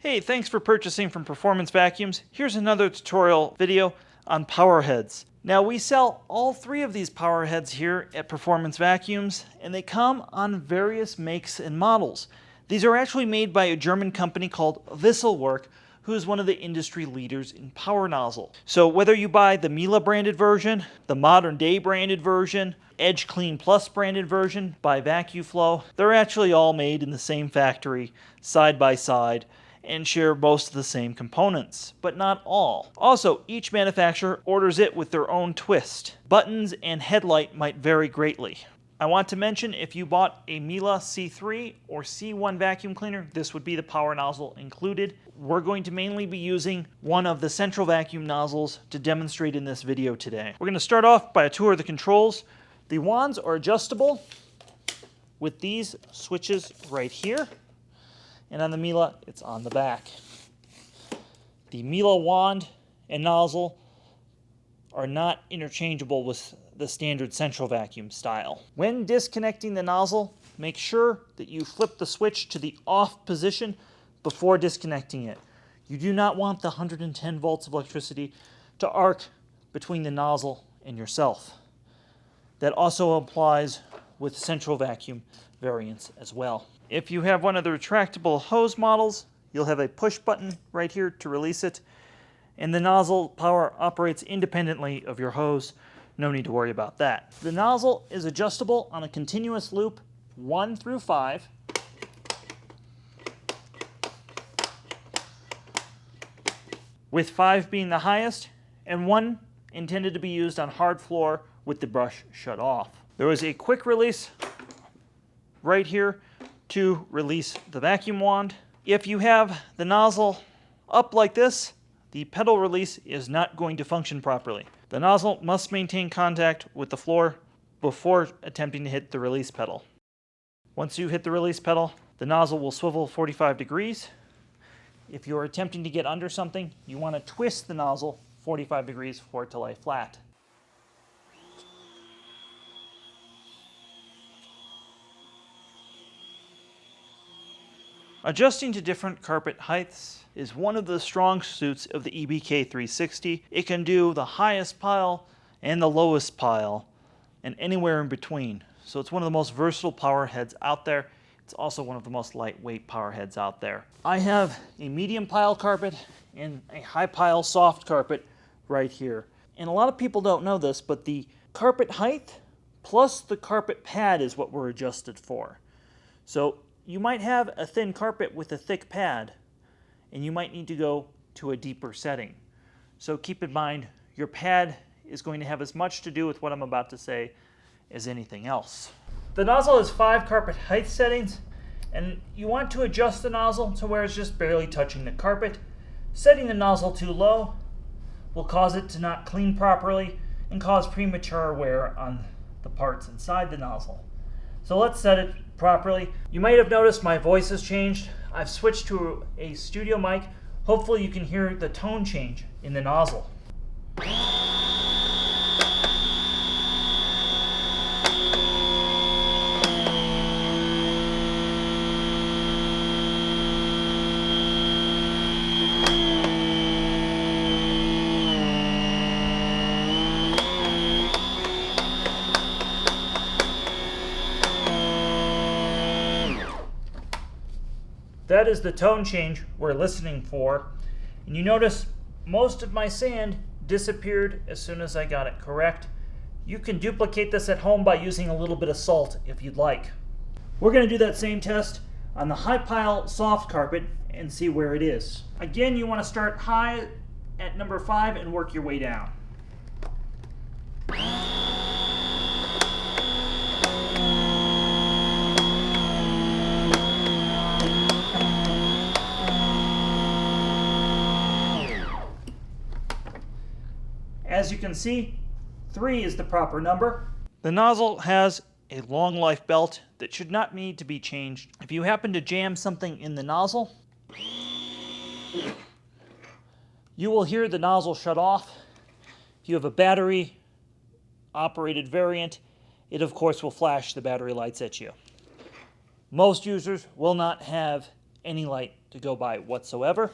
Hey, thanks for purchasing from Performance Vacuums. Here's another tutorial video on power heads. Now we sell all three of these power heads here at Performance Vacuums, and they come on various makes and models. These are actually made by a German company called Wessel-Werk, who is one of the industry leaders in power nozzle. So whether you buy the Miele branded version, the Modern Day branded version, Edge Clean Plus branded version by VacuFlow, they're actually all made in the same factory, side by side, and share most of the same components, but not all. Also, each manufacturer orders it with their own twist. Buttons and headlight might vary greatly. I want to mention, if you bought a Miele C3 or C1 vacuum cleaner, this would be the power nozzle included. We're going to mainly be using one of the central vacuum nozzles to demonstrate in this video today. We're going to start off by a tour of the controls. The wands are adjustable with these switches right here. And on the Miele, it's on the back. The Miele wand and nozzle are not interchangeable with the standard central vacuum style. When disconnecting the nozzle, make sure that you flip the switch to the off position before disconnecting it. You do not want the 110 volts of electricity to arc between the nozzle and yourself. That also applies with central vacuum variants as well. If you have one of the retractable hose models, you'll have a push button right here to release it, and the nozzle power operates independently of your hose. No need to worry about that. The nozzle is adjustable on a continuous loop 1 through 5. With 5 being the highest, and 1 intended to be used on hard floor with the brush shut off. There is a quick release right here to release the vacuum wand. If you have the nozzle up like this, the pedal release is not going to function properly. The nozzle must maintain contact with the floor before attempting to hit the release pedal. Once you hit the release pedal, the nozzle will swivel 45 degrees. If you're attempting to get under something, you want to twist the nozzle 45 degrees for it to lay flat. Adjusting to different carpet heights is one of the strong suits of the EBK360. It can do the highest pile and the lowest pile and anywhere in between. So it's one of the most versatile power heads out there. It's also one of the most lightweight power heads out there. I have a medium pile carpet and a high pile soft carpet right here. And a lot of people don't know this, but the carpet height plus the carpet pad is what we're adjusted for. So you might have a thin carpet with a thick pad, and you might need to go to a deeper setting. So keep in mind, your pad is going to have as much to do with what I'm about to say as anything else. The nozzle has 5 carpet height settings, and you want to adjust the nozzle to where it's just barely touching the carpet. Setting the nozzle too low will cause it to not clean properly and cause premature wear on the parts inside the nozzle. So let's set it properly. You might have noticed my voice has changed. I've switched to a studio mic. Hopefully you can hear the tone change in the nozzle. That is the tone change we're listening for. And you notice most of my sand disappeared as soon as I got it correct. You can duplicate this at home by using a little bit of salt if you'd like. We're going to do that same test on the high pile soft carpet and see where it is. Again, you want to start high at number 5 and work your way down. As you can see, 3 is the proper number. The nozzle has a long life belt that should not need to be changed. If you happen to jam something in the nozzle, you will hear the nozzle shut off. If you have a battery operated variant, it of course will flash the battery lights at you. Most users will not have any light to go by whatsoever.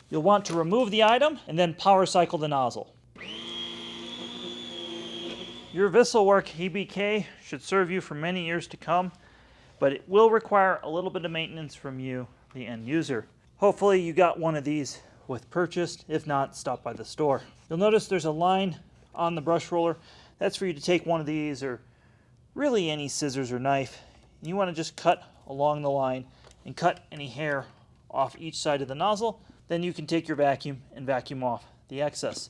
You'll want to remove the item and then power cycle the nozzle. Your Wessel-Werk EBK should serve you for many years to come, but it will require a little bit of maintenance from you, the end user. Hopefully you got one of these with purchased. If not, stop by the store. You'll notice there's a line on the brush roller. That's for you to take one of these, or really any scissors or knife. And you want to just cut along the line and cut any hair off each side of the nozzle. Then you can take your vacuum and vacuum off the excess.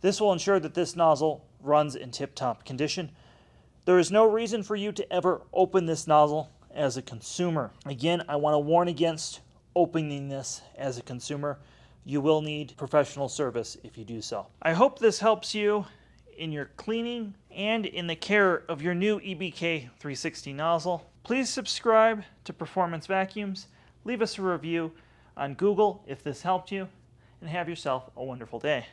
This will ensure that this nozzle runs in tip-top condition. There is no reason for you to ever open this nozzle as a consumer. Again, I want to warn against opening this as a consumer. You will need professional service if you do so. I hope this helps you in your cleaning and in the care of your new EBK360 nozzle. Please subscribe to Performance Vacuums. Leave us a review on Google if this helped you, and have yourself a wonderful day.